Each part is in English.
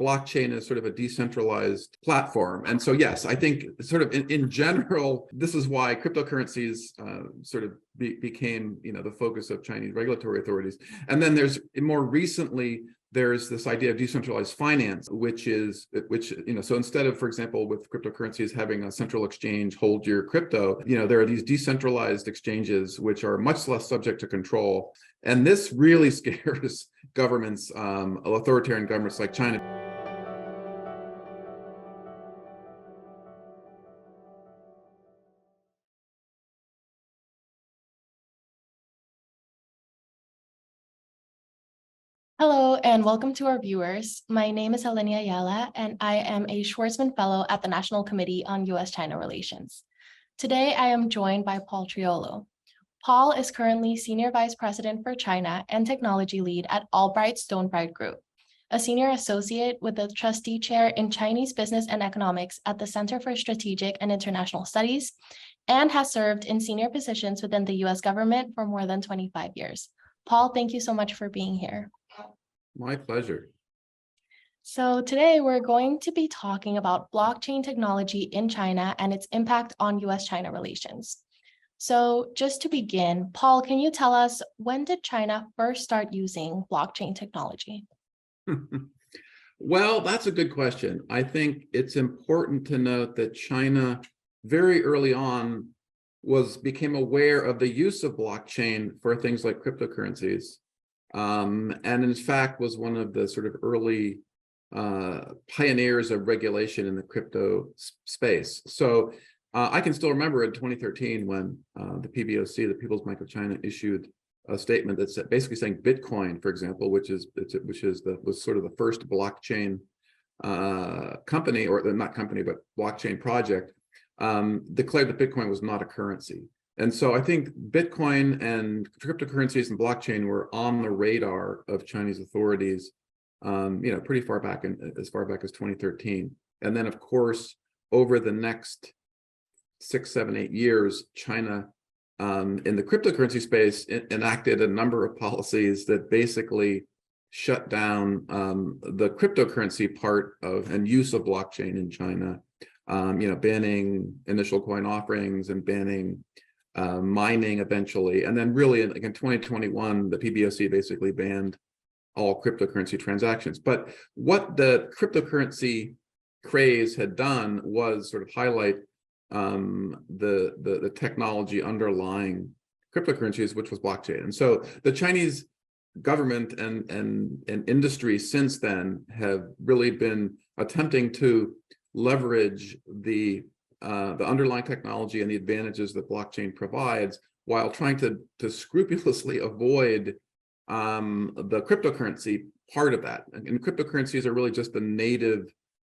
blockchain is sort of a decentralized platform. And so, yes, I think sort of in general, this is why cryptocurrencies sort of became, the focus of Chinese regulatory authorities. And then more recently, there's this idea of decentralized finance, which so instead of, for example, with cryptocurrencies having a central exchange hold your crypto, there are these decentralized exchanges which are much less subject to control. And this really scares governments, authoritarian governments like China. Hello and welcome to our viewers. My name is Eleni Ayala and I am a Schwarzman Fellow at the National Committee on U.S. China Relations. Today I am joined by Paul Triolo. Paul is currently Senior Vice President for China and Technology Lead at Albright Stonebright Group, a Senior Associate with the Trustee Chair in Chinese Business and Economics at the Center for Strategic and International Studies, and has served in senior positions within the U.S. government for more than 25 years. Paul, thank you so much for being here. My pleasure. So today we're going to be talking about blockchain technology in China and its impact on U.S.-China relations. So just to begin, Paul, can you tell us, when did China first start using blockchain technology? Well, that's a good question. I think it's important to note that China very early on became aware of the use of blockchain for things like cryptocurrencies. And in fact was one of the sort of early pioneers of regulation in the crypto space. So I can still remember in 2013 when the PBOC, the People's Bank of China, issued a statement that's basically saying Bitcoin, for example, was sort of the first blockchain company, or not company, but blockchain project, declared that Bitcoin was not a currency. And so I think Bitcoin and cryptocurrencies and blockchain were on the radar of Chinese authorities, pretty far back, as far back as 2013. And then, of course, over the next 6, 7, 8 years, China, in the cryptocurrency space, enacted a number of policies that basically shut down the cryptocurrency part of and use of blockchain in China, banning initial coin offerings and banning mining eventually. And then really in 2021, the PBOC basically banned all cryptocurrency transactions. But what the cryptocurrency craze had done was sort of highlight the technology underlying cryptocurrencies, which was blockchain. And so the Chinese government and industry since then have really been attempting to leverage the underlying technology and the advantages that blockchain provides, while trying to scrupulously avoid the cryptocurrency part of that. And cryptocurrencies are really just the native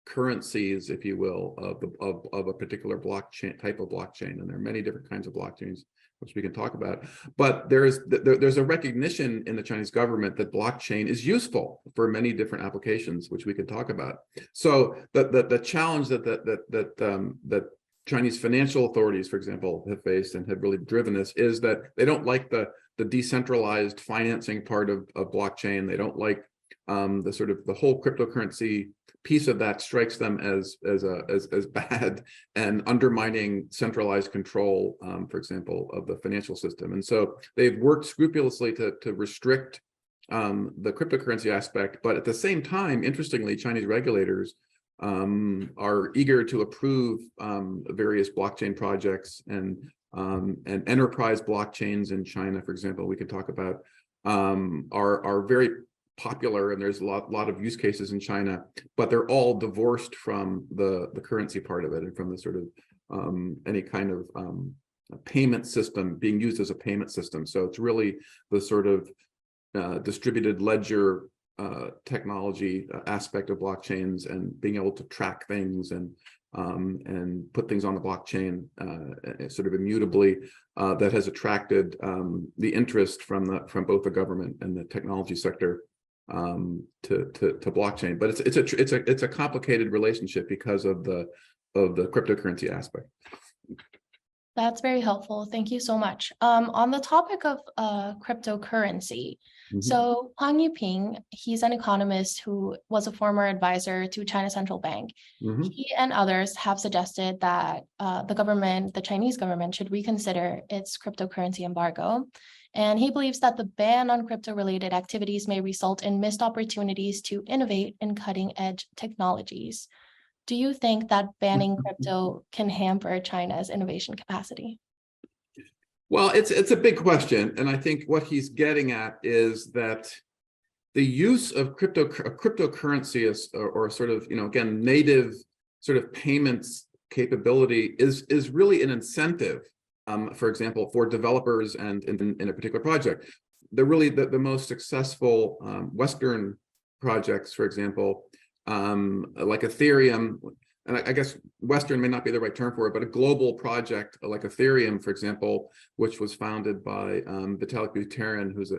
currencies, if you will, of a particular blockchain, type of blockchain. And there are many different kinds of blockchains, which we can talk about. But there's a recognition in the Chinese government that blockchain is useful for many different applications, which we could talk about. So the challenge that Chinese financial authorities, for example, have faced and have really driven this is that they don't like the decentralized financing part of blockchain. They don't like the whole cryptocurrency piece of that. Strikes them as bad and undermining centralized control, for example, of the financial system. And so they've worked scrupulously to restrict the cryptocurrency aspect. But at the same time, interestingly, Chinese regulators are eager to approve various blockchain projects and enterprise blockchains in China, for example, we could talk about, are very popular, and there's a lot of use cases in China, but they're all divorced from the currency part of it and from the sort of any kind of payment system being used as a payment system. So it's really the sort of distributed ledger technology aspect of blockchains, and being able to track things and put things on the blockchain sort of immutably, that has attracted the interest from both the government and the technology sector to blockchain. But it's a complicated relationship because of the cryptocurrency aspect. That's very helpful. Thank you so much. On the topic of cryptocurrency, Mhm. So Huang Yuping, he's an economist who was a former advisor to China Central Bank. Mhm. He and others have suggested that the Chinese government, should reconsider its cryptocurrency embargo. And he believes that the ban on crypto-related activities may result in missed opportunities to innovate in cutting-edge technologies. Do you think that banning crypto can hamper China's innovation capacity? Well, it's a big question, and I think what he's getting at is that the use of cryptocurrency is, or sort of, again, native sort of payments capability is really an incentive, for example, for developers and in a particular project. They're really the most successful Western projects, for example, like Ethereum. And I guess Western may not be the right term for it, but a global project like Ethereum, for example, which was founded by Vitalik Buterin, who's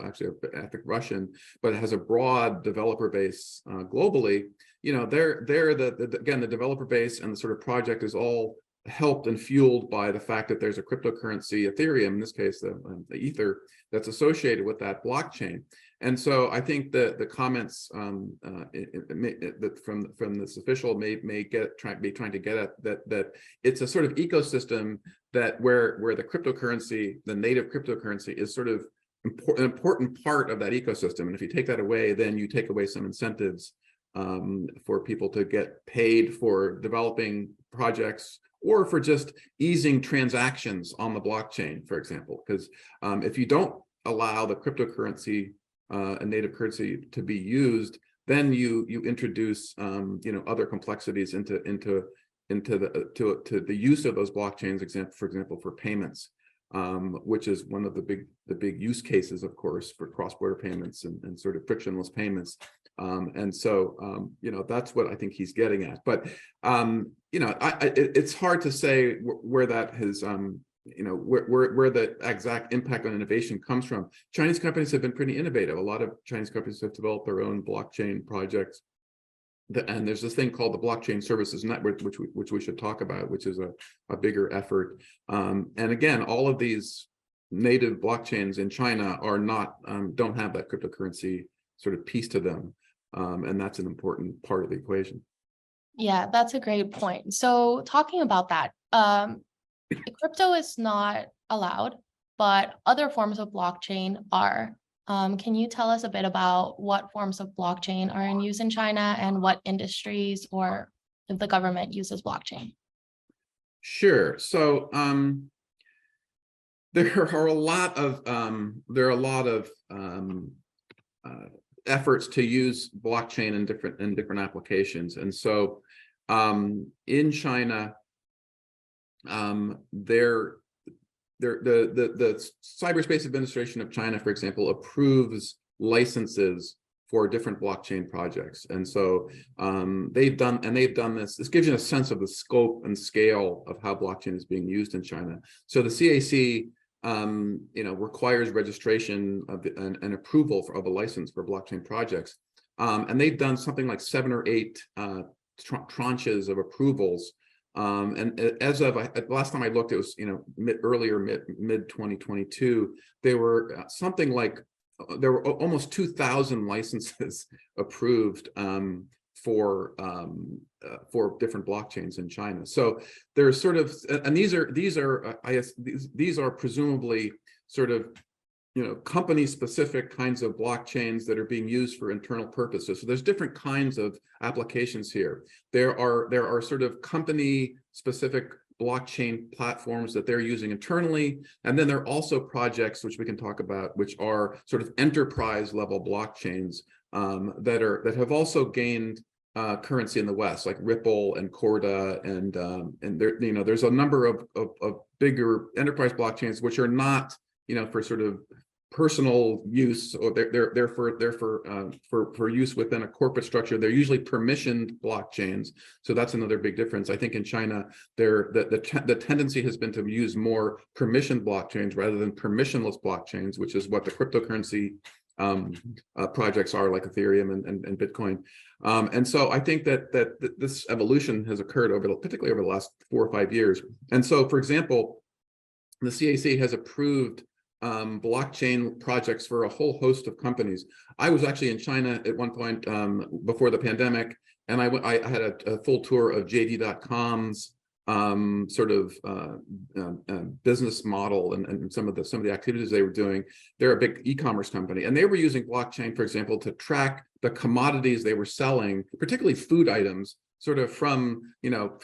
actually I think Russian, but has a broad developer base globally. They're again, the developer base and the sort of project is all helped and fueled by the fact that there's a cryptocurrency, Ethereum, in this case, the Ether, that's associated with that blockchain. And so I think the comments that from this official may be trying to get at that it's a sort of ecosystem that where the cryptocurrency, the native cryptocurrency, is sort of an important part of that ecosystem. And if you take that away, then you take away some incentives for people to get paid for developing projects or for just easing transactions on the blockchain, for example. Because if you don't allow the cryptocurrency and native currency to be used, then you introduce other complexities into the use of those blockchains, for example, for payments, which is one of the big use cases, of course, for cross-border payments and sort of frictionless payments. And so that's what I think he's getting at. But it's hard to say where that has where the exact impact on innovation comes from. Chinese companies have been pretty innovative. A lot of Chinese companies have developed their own blockchain projects. And there's this thing called the Blockchain Services Network, which we should talk about, which is a bigger effort. And again, all of these native blockchains in China are not don't have that cryptocurrency sort of piece to them. And that's an important part of the equation. Yeah, that's a great point. So talking about that, crypto is not allowed, but other forms of blockchain are. Can you tell us a bit about what forms of blockchain are in use in China and what industries or if the government uses blockchain? Sure. So there are a lot of efforts to use blockchain in different applications, and so in China, the Cyberspace Administration of China, for example, approves licenses for different blockchain projects. And so they've done this. This gives you a sense of the scope and scale of how blockchain is being used in China. So the CAC requires registration and approval of a license for blockchain projects. And they've done something like 7 or 8 tranches of approvals. And as of last time I looked, it was mid 2022. There were there were almost 2,000 licenses approved for different blockchains in China. So there's sort of, and these are presumably sort of company-specific kinds of blockchains that are being used for internal purposes. So there's different kinds of applications here. There are sort of company-specific blockchain platforms that they're using internally, and then there are also projects which we can talk about, which are sort of enterprise-level blockchains that have also gained currency in the West, like Ripple and Corda, and there's a number of bigger enterprise blockchains which are not for sort of personal use, or they're for use within a corporate structure. They're usually permissioned blockchains, so that's another big difference. I think in China, the tendency has been to use more permissioned blockchains rather than permissionless blockchains, which is what the cryptocurrency projects are, like Ethereum and Bitcoin. And so I think that this evolution has occurred particularly over the last 4 or 5 years. And so, for example, the CAC has approved blockchain projects for a whole host of companies. I was actually in China at one point before the pandemic, and I had a full tour of JD.com's business model and some of the activities they were doing. They're a big e-commerce company, and they were using blockchain, for example, to track the commodities they were selling, particularly food items, sort of from,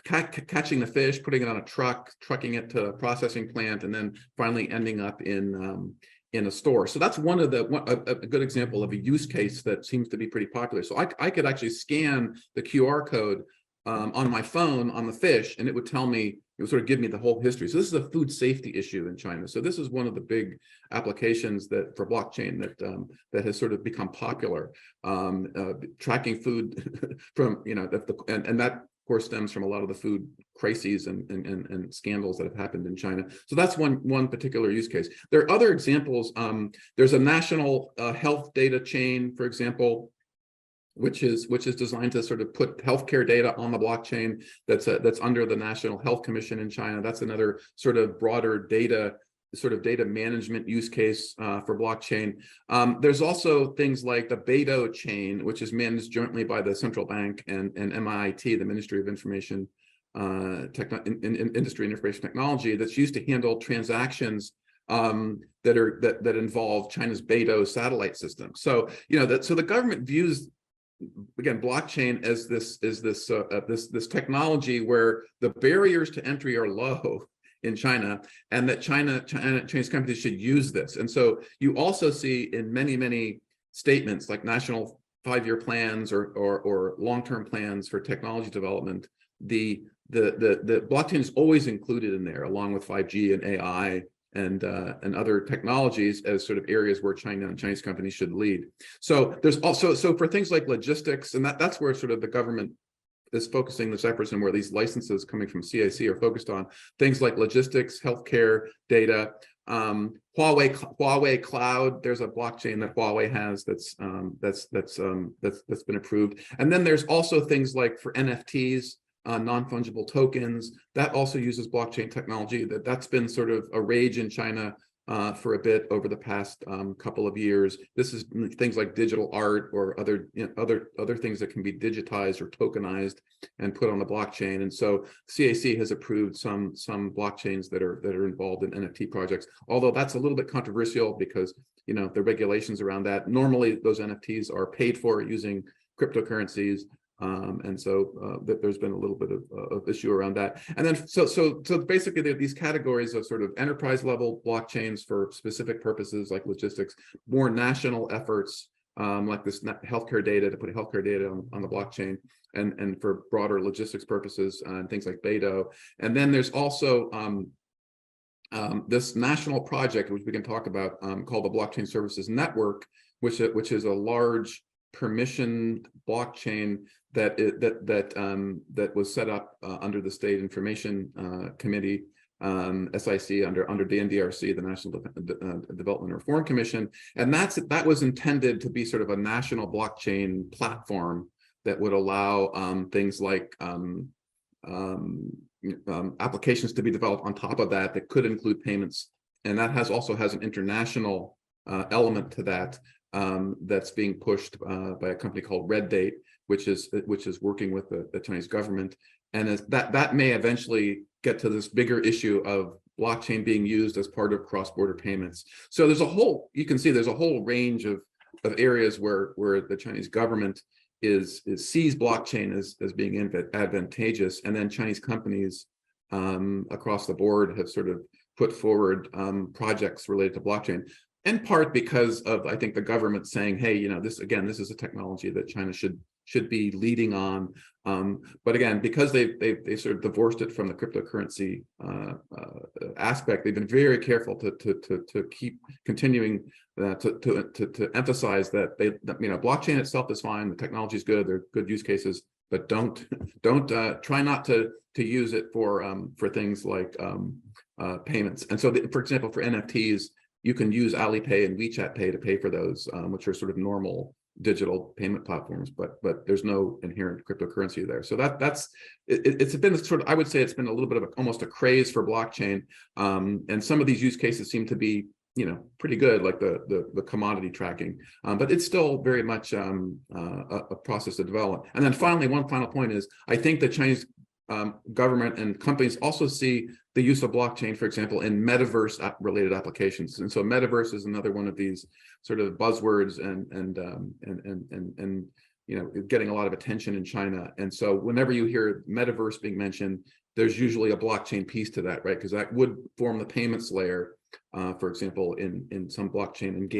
catching the fish, putting it on a truck, trucking it to a processing plant, and then finally ending up in a store. So that's a good example of a use case that seems to be pretty popular. So I could actually scan the QR code on my phone on the fish, and it would tell me, it would sort of give me the whole history. So this is a food safety issue in China. So this is one of the big applications for blockchain that has sort of become popular, tracking food from, and that of course stems from a lot of the food crises and scandals that have happened in China. So that's one particular use case. There are other examples. There's a national health data chain, for example, which is designed to sort of put healthcare data on the blockchain. That's under the National Health Commission in China. That's another sort of broader data management use case for blockchain. There's also things like the Beidou chain, which is managed jointly by the central bank and MIT, the Ministry of Industry and Information Technology, that's used to handle transactions that involve China's Beidou satellite system. So so the government views, again, blockchain as this technology where the barriers to entry are low in China, and that Chinese companies should use this. And so you also see in many statements, like national 5-year plans or long-term plans for technology development, the blockchain is always included in there, along with 5G and AI and other technologies, as sort of areas where China and Chinese companies should lead. So there's also, for things like logistics, and that's where sort of the government is focusing this efforts, and where these licenses coming from CAC are focused on things like logistics, healthcare, data. Huawei Cloud, there's a blockchain that Huawei has that's been approved. And then there's also things like for NFTs, non-fungible tokens, that also uses blockchain technology. That's been sort of a rage in China for a bit over the past couple of years. This is things like digital art or other things that can be digitized or tokenized and put on the blockchain. And so CAC has approved some blockchains that are involved in NFT projects, although that's a little bit controversial because the regulations around that. Normally those NFTs are paid for using cryptocurrencies. And so there's been a little bit of issue around that. And then so basically there are these categories of sort of enterprise level blockchains for specific purposes like logistics, more national efforts like this healthcare data, to put healthcare data on the blockchain, and for broader logistics purposes and things like Beidou. And then there's also this national project, which we can talk about, called the Blockchain Services Network, which is a large permissioned blockchain that was set up under the State Information Committee, SIC, under the NDRC, the National Development and Reform Commission, and that was intended to be sort of a national blockchain platform that would allow things like applications to be developed on top of that could include payments, and that also has an international element to that. That's being pushed by a company called Red Date, which is working with the Chinese government, and that may eventually get to this bigger issue of blockchain being used as part of cross-border payments. So there's you can see there's a whole range of areas where the Chinese government sees blockchain as being advantageous, and then Chinese companies across the board have sort of put forward projects related to blockchain. In part because of, I think, the government saying, hey, this is a technology that China should be leading on. But again, because they sort of divorced it from the cryptocurrency aspect, they've been very careful to keep continuing to emphasize that blockchain itself is fine, the technology is good, they're good use cases, but don't try not to use it for things like payments. And so, for example, for NFTs, you can use Alipay and WeChat Pay to pay for those, which are sort of normal digital payment platforms, but there's no inherent cryptocurrency there. So it's been sort of, I would say it's been a little bit of almost a craze for blockchain, and some of these use cases seem to be pretty good, like the commodity tracking, but it's still very much a process to develop. And then finally, one final point is, I think the Chinese government and companies also see the use of blockchain, for example, in metaverse related applications. And so metaverse is another one of these sort of buzzwords and getting a lot of attention in China. And so whenever you hear metaverse being mentioned, there's usually a blockchain piece to that, right? Because that would form the payments layer, for example, in some blockchain and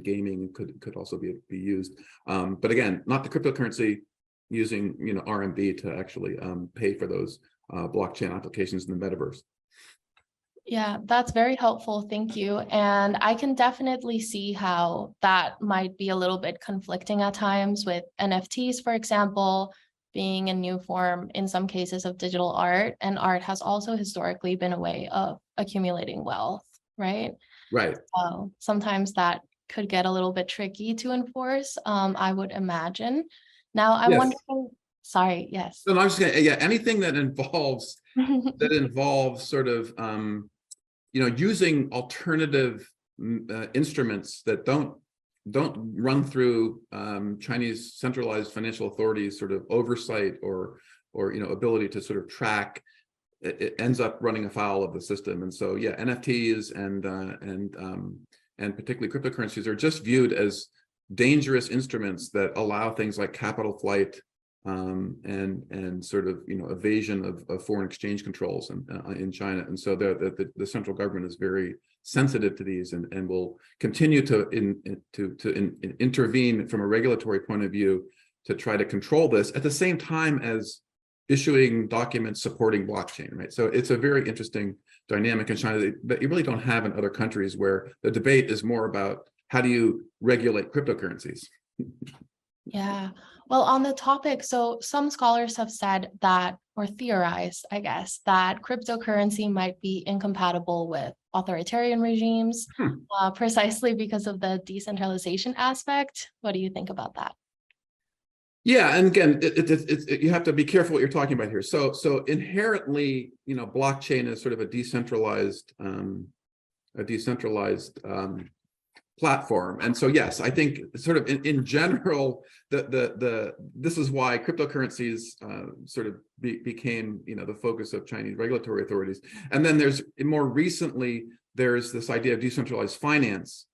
gaming could also be used. But again, not the cryptocurrency, using RMB to actually pay for those blockchain applications in the metaverse. Yeah, that's very helpful. Thank you. And I can definitely see how that might be a little bit conflicting at times with NFTs, for example, being a new form in some cases of digital art. And art has also historically been a way of accumulating wealth, right? Right. So sometimes that could get a little bit tricky to enforce, I would imagine. Now, I'm Yes. wondering, sorry, yes. No, I'm just gonna, anything that involves sort of using alternative instruments that don't run through Chinese centralized financial authorities sort of oversight or ability to sort of track, it ends up running afoul of the system. And so NFTs and particularly cryptocurrencies are just viewed as dangerous instruments that allow things like capital flight and sort of evasion of foreign exchange controls in China. And so the central government is very sensitive to these and will continue to intervene from a regulatory point of view to try to control this at the same time as issuing documents supporting blockchain, right? So it's a very interesting dynamic in China that you really don't have in other countries, where the debate is more about how do you regulate cryptocurrencies. Yeah, well, on the topic, so some scholars have said that, or theorized, I guess, that cryptocurrency might be incompatible with authoritarian regimes, precisely because of the decentralization aspect. What do you think about that? Yeah, and again, you have to be careful what you're talking about here. So inherently, blockchain is sort of a decentralized platform. And so, yes, I think sort of in general, this is why cryptocurrencies sort of became, the focus of Chinese regulatory authorities. And then more recently, there's this idea of decentralized finance,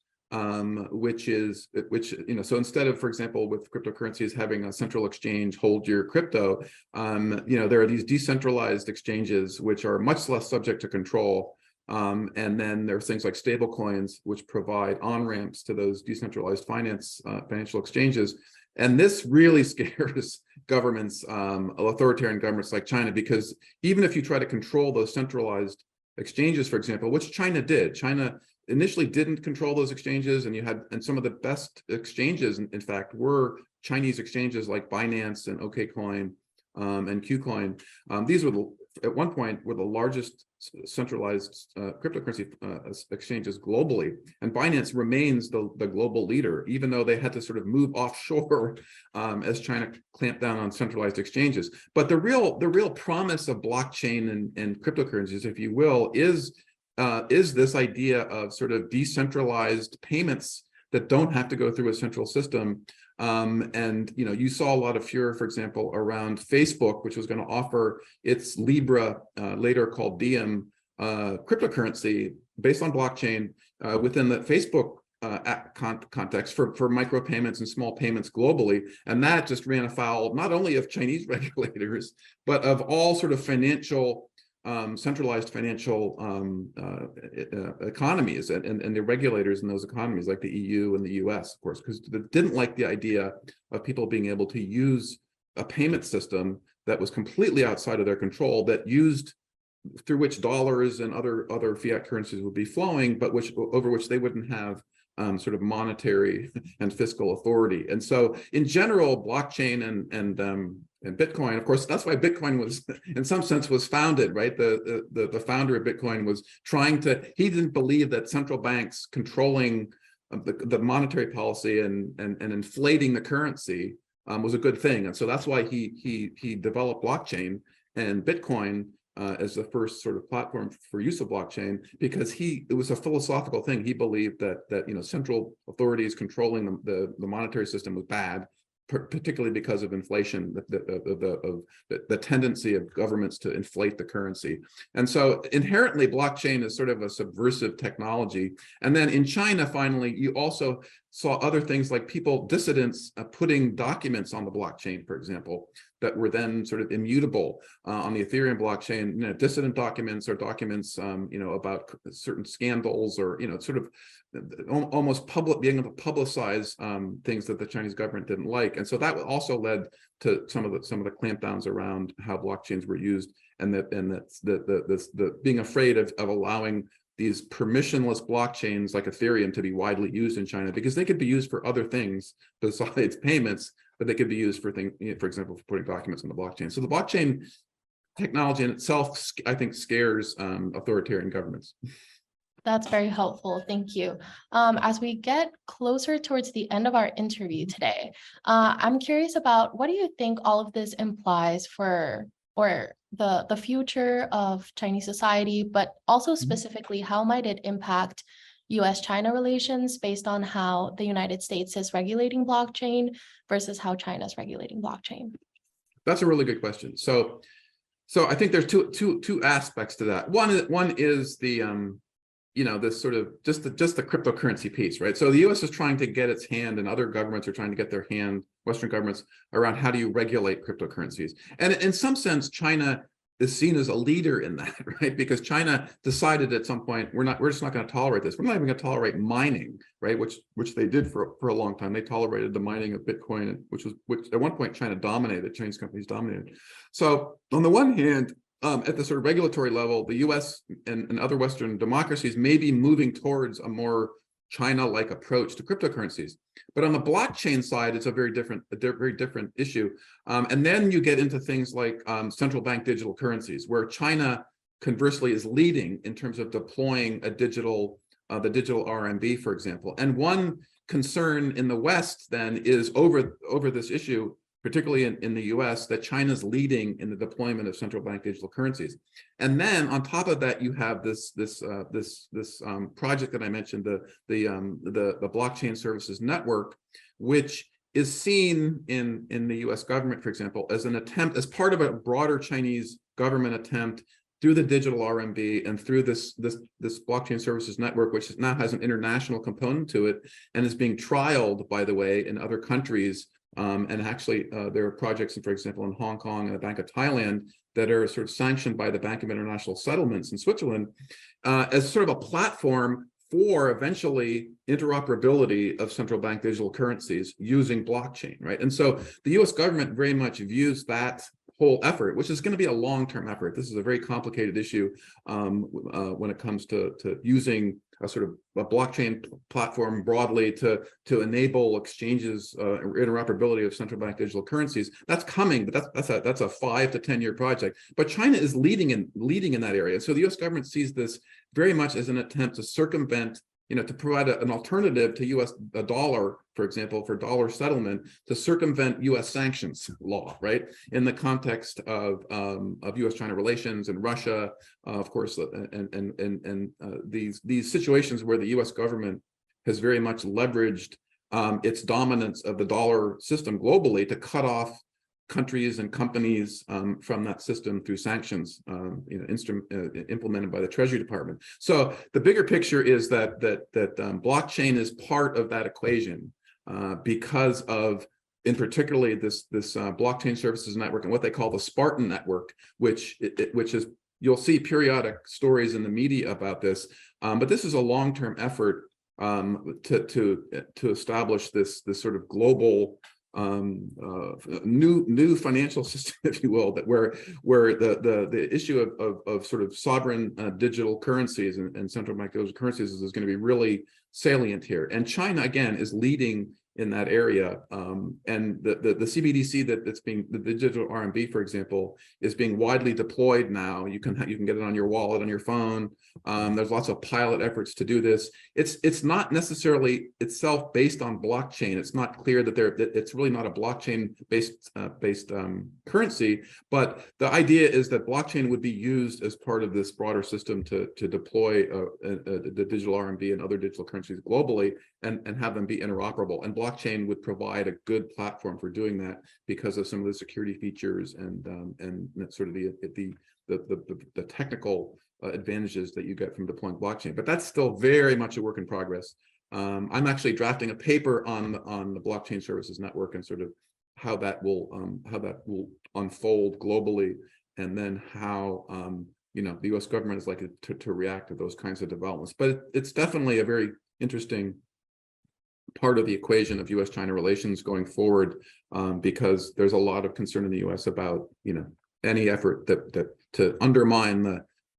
which so instead of, for example, with cryptocurrencies having a central exchange hold your crypto, there are these decentralized exchanges which are much less subject to control. And then there's things like stable coins, which provide on-ramps to those decentralized financial exchanges. And this really scares governments, authoritarian governments like China, because even if you try to control those centralized exchanges, for example, which China did, China initially didn't control those exchanges, and some of the best exchanges, in fact, were Chinese exchanges like Binance and OKCoin and KuCoin. These were at one point were the largest centralized cryptocurrency exchanges globally, and Binance remains the global leader, even though they had to sort of move offshore as China clamped down on centralized exchanges. But the real promise of blockchain and cryptocurrencies, if you will, is this idea of sort of decentralized payments that don't have to go through a central system. And you saw a lot of furor, for example, around Facebook, which was going to offer its Libra, later called Diem, cryptocurrency based on blockchain within the Facebook context for micropayments and small payments globally. And that just ran afoul not only of Chinese regulators, but of all sort of centralized financial economies and the regulators in those economies, like the EU and the U.S, of course, because they didn't like the idea of people being able to use a payment system that was completely outside of their control, through which dollars and other fiat currencies would be flowing, but over which they wouldn't have sort of monetary and fiscal authority. And so, in general, blockchain and Bitcoin, of course, that's why Bitcoin was, in some sense, was founded, right? The founder of Bitcoin was he didn't believe that central banks controlling the monetary policy and inflating the currency was a good thing. And so that's why he developed blockchain and Bitcoin as the first sort of platform for use of blockchain, because it was a philosophical thing. He believed that central authorities controlling the monetary system was bad, particularly because of inflation, the tendency of governments to inflate the currency. And so inherently, blockchain is sort of a subversive technology. And then in China, finally, you also saw other things like dissidents putting documents on the blockchain, for example, that were then sort of immutable on the Ethereum blockchain. Dissident documents or documents, about certain scandals, or sort of almost being able to publicize things that the Chinese government didn't like. And so that also led to some of the clampdowns around how blockchains were used, and the being afraid of allowing these permissionless blockchains like Ethereum to be widely used in China, because they could be used for other things besides payments, but they could be used for things, for example, for putting documents on the blockchain. So the blockchain technology in itself, I think, scares authoritarian governments. That's very helpful. Thank you. As we get closer towards the end of our interview today, I'm curious about, what do you think all of this implies for the future of Chinese society, but also specifically, how might it impact U.S.-China relations based on how the United States is regulating blockchain versus how China is regulating blockchain? That's a really good question. So I think there's two aspects to that. One is the this sort of just the cryptocurrency piece, right? So the U.S. is trying to get its hand, and other governments are trying to get their hand, Western governments, around how do you regulate cryptocurrencies. And in some sense, China is seen as a leader in that, right? Because China decided at some point, we're just not going to tolerate this. We're not even going to tolerate mining, right? Which they did for a long time. They tolerated the mining of Bitcoin, which at one point China dominated. Chinese companies dominated. So on the one hand, at the sort of regulatory level, the U.S. and other Western democracies may be moving towards a more China-like approach to cryptocurrencies. But on the blockchain side, it's a very different issue. And then you get into things like central bank digital currencies, where China, conversely, is leading in terms of deploying the digital RMB, for example. And one concern in the West then is over this issue, particularly in the U.S., that China's leading in the deployment of central bank digital currencies. And then on top of that, you have this project that I mentioned, the blockchain services network, which is seen in the U.S. government, for example, as an attempt, as part of a broader Chinese government attempt through the digital RMB and through this blockchain services network, which now has an international component to it and is being trialed, by the way, in other countries. And actually, there are projects, for example, in Hong Kong and the Bank of Thailand that are sort of sanctioned by the Bank of International Settlements in Switzerland as sort of a platform for eventually interoperability of central bank digital currencies using blockchain, right? And so the U.S. government very much views that whole effort, which is going to be a long-term effort. This is a very complicated issue when it comes to using a sort of a blockchain platform broadly to enable exchanges, interoperability of central bank digital currencies. That's coming, but that's a 5 to 10 year project. But China is leading in that area. So the U.S. government sees this very much as an attempt to circumvent, to provide an alternative to a dollar, for example, for dollar settlement, to circumvent U.S. sanctions law, right? In the context of U.S.-China relations and Russia, of course, and these situations where the U.S. government has very much leveraged its dominance of the dollar system globally to cut off countries and companies from that system through sanctions, implemented by the Treasury Department. So the bigger picture is that blockchain is part of that equation because of, in particularly, this blockchain services network and what they call the Spartan network, which is, you'll see periodic stories in the media about this, but this is a long-term effort to establish this sort of global new financial system, if you will, that where the issue of sort of sovereign digital currencies and central bank digital currencies is going to be really salient here. And China, again, is leading in that area. And the CBDC that's being, the digital RMB, for example, is being widely deployed now. You can get it on your wallet, on your phone. There's lots of pilot efforts to do this. It's not necessarily itself based on blockchain. It's not clear that it's really not a blockchain based currency, but the idea is that blockchain would be used as part of this broader system to deploy the digital RMB and other digital currencies globally, and have them be interoperable. And blockchain would provide a good platform for doing that because of some of the security features and sort of the technical advantages that you get from deploying blockchain. But that's still very much a work in progress. I'm actually drafting a paper on the blockchain services network and sort of how that will unfold globally, and then how the U.S. government is likely to react to those kinds of developments. But it's definitely a very interesting part of the equation of U.S. China relations going forward, because there's a lot of concern in the U.S. about any effort to undermine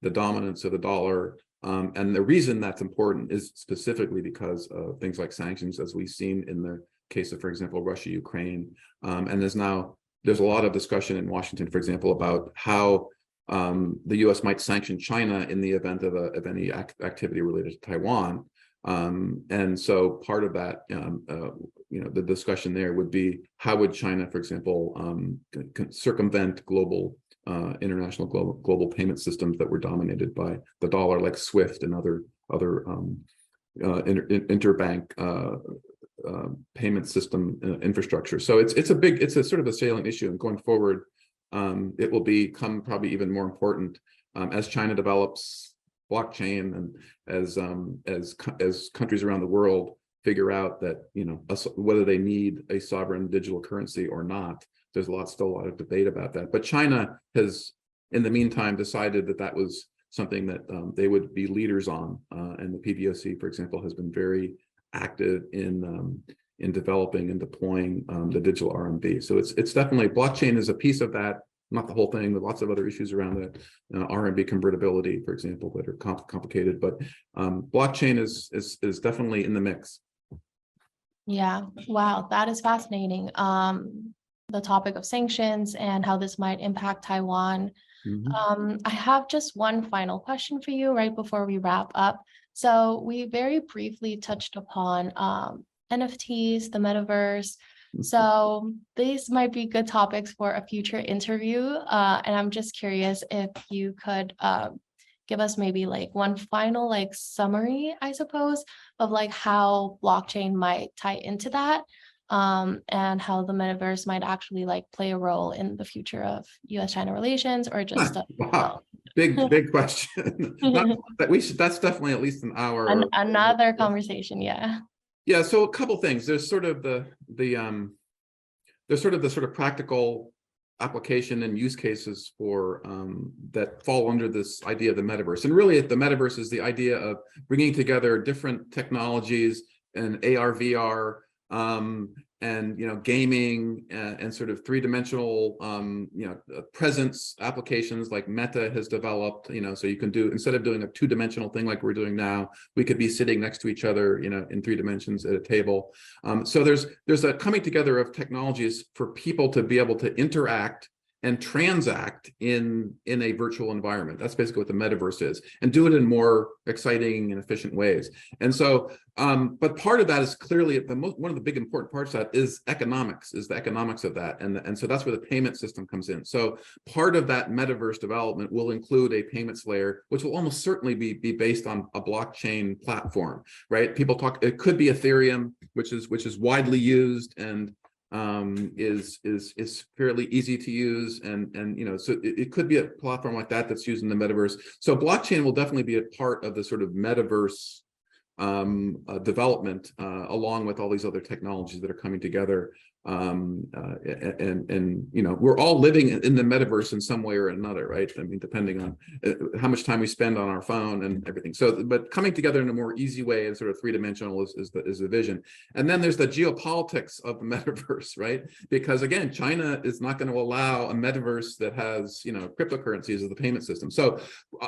the dominance of the dollar. And the reason that's important is specifically because of things like sanctions, as we've seen in the case of, for example, Russia, Ukraine. And there's a lot of discussion in Washington, for example, about how the U.S. might sanction China in the event of any activity related to Taiwan. And so part of that, the discussion there would be, how would China, for example, circumvent international global payment systems that were dominated by the dollar, like SWIFT and other interbank payment system infrastructure. So it's a sort of a salient issue, and going forward, it will become probably even more important as China develops blockchain, and as countries around the world figure out that whether they need a sovereign digital currency or not. There's still a lot of debate about that. But China has, in the meantime, decided that was something that they would be leaders on, and the PBOC, for example, has been very active in developing and deploying the digital RMB. So it's definitely, blockchain is a piece of that. Not the whole thing, but lots of other issues around it. RMB convertibility, for example, that are complicated. But blockchain is definitely in the mix. Yeah, wow, that is fascinating. The topic of sanctions and how this might impact Taiwan. I have just one final question for you right before we wrap up. So we very briefly touched upon NFTs, the metaverse. So these might be good topics for a future interview. And I'm just curious if you could give us maybe one final summary, I suppose, of how blockchain might tie into that, and how the metaverse might actually play a role in the future of U.S.-China relations, or just wow, big question. That's definitely at least an hour. Another conversation, yeah. Yeah, so a couple things. There's sort of the practical application and use cases for that fall under this idea of the metaverse. And really, the metaverse is the idea of bringing together different technologies and AR, VR, and gaming, and sort of three-dimensional presence applications like Meta has developed. So you can do, instead of doing a two-dimensional thing like we're doing now, we could be sitting next to each other in 3 dimensions at a table. So there's a coming together of technologies for people to be able to interact and transact in a virtual environment. That's basically what the metaverse is, and do it in more exciting and efficient ways. And so, but part of that is clearly one of the big important parts of that is economics, is the economics of that. And so that's where the payment system comes in. So part of that metaverse development will include a payments layer, which will almost certainly be based on a blockchain platform, right? People talk, it could be Ethereum, which is widely used and is fairly easy to use, and so it could be a platform like that that's used in the metaverse. So blockchain will definitely be a part of the sort of metaverse development, along with all these other technologies that are coming together. And we're all living in the metaverse in some way or another, right? I mean, depending on how much time we spend on our phone and everything. So, but coming together in a more easy way and sort of three-dimensional is the vision. And then there's the geopolitics of the metaverse, right? Because again, China is not going to allow a metaverse that has cryptocurrencies as the payment system. So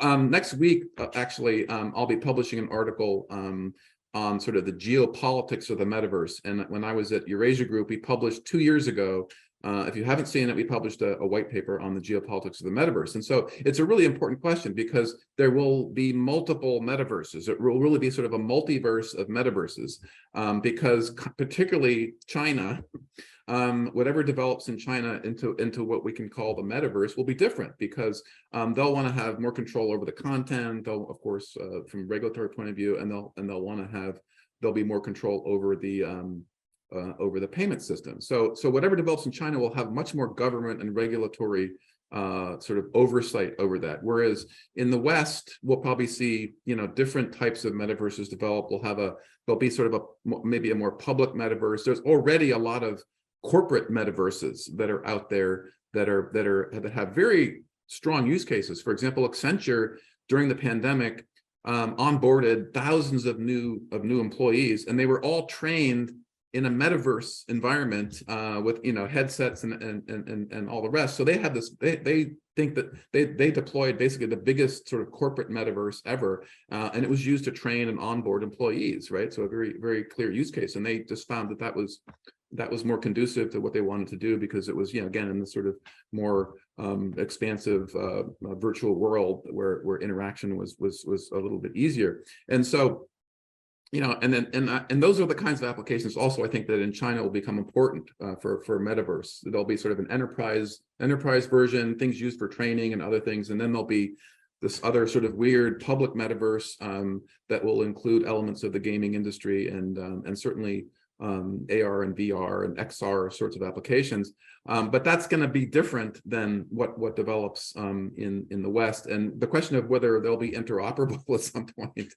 next week, actually, I'll be publishing an article on sort of the geopolitics of the metaverse. And when I was at Eurasia Group, we published 2 years ago. If you haven't seen it, we published a white paper on the geopolitics of the metaverse. And so it's a really important question because there will be multiple metaverses. It will really be sort of a multiverse of metaverses because particularly China, whatever develops in China into what we can call the metaverse will be different because they'll want to have more control over the content. They'll, of course, from a regulatory point of view, and they'll want to have, there'll be more control over the payment system. So whatever develops in China will have much more government and regulatory sort of oversight over that. Whereas in the West, we'll probably see, different types of metaverses develop. There'll be sort of maybe a more public metaverse. There's already a lot of corporate metaverses that are out there that have very strong use cases. For example, Accenture during the pandemic onboarded thousands of new employees, and they were all trained in a metaverse environment with headsets and all the rest. So they had this. They think that they deployed basically the biggest sort of corporate metaverse ever, and it was used to train and onboard employees, right? So a very, very clear use case, and they just found that was more conducive to what they wanted to do because it was, again, in the sort of more expansive virtual world where interaction was a little bit easier. And so, and those are the kinds of applications also I think that in China will become important for metaverse. There'll be sort of an enterprise version, things used for training and other things, and then there'll be this other sort of weird public metaverse that will include elements of the gaming industry and certainly AR and VR and XR sorts of applications, but that's going to be different than what develops in the West. And the question of whether they'll be interoperable at some point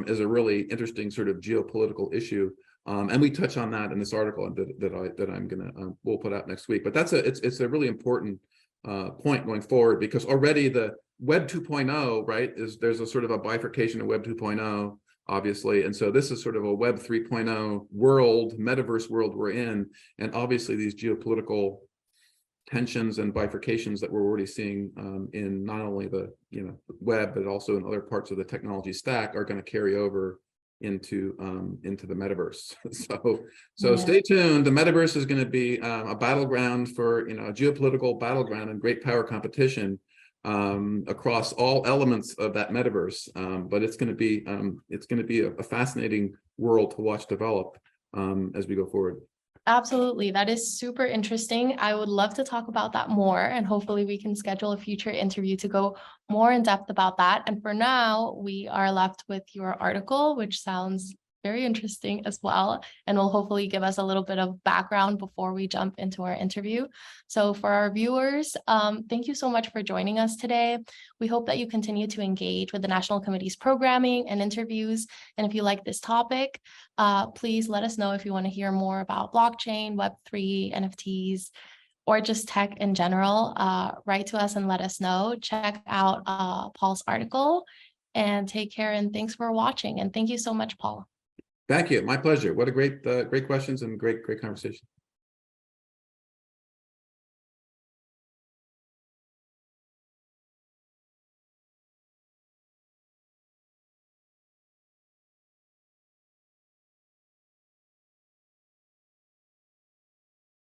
is a really interesting sort of geopolitical issue. And we touch on that in this article that I'm gonna we'll put out next week. But it's a really important point going forward because already the Web 2.0, right, there's a sort of a bifurcation of Web 2.0. Obviously, and so this is sort of a Web 3.0 world, metaverse world we're in, and obviously these geopolitical tensions and bifurcations that we're already seeing in not only the web but also in other parts of the technology stack are going to carry over into the metaverse. So stay tuned. The metaverse is going to be a battleground for a geopolitical battleground and great power competition across all elements of that metaverse, but it's going to be a fascinating world to watch develop as we go forward. Absolutely. That is super interesting. I would love to talk about that more, and hopefully we can schedule a future interview to go more in depth about that. And for now, we are left with your article, which sounds very interesting as well, and will hopefully give us a little bit of background before we jump into our interview. So for our viewers, thank you so much for joining us today. We hope that you continue to engage with the National Committee's programming and interviews. And if you like this topic, please let us know if you want to hear more about blockchain, Web3, NFTs, or just tech in general. Write to us and let us know. Check out Paul's article and take care. And thanks for watching. And thank you so much, Paul. Thank you. My pleasure. What a great questions and great conversation.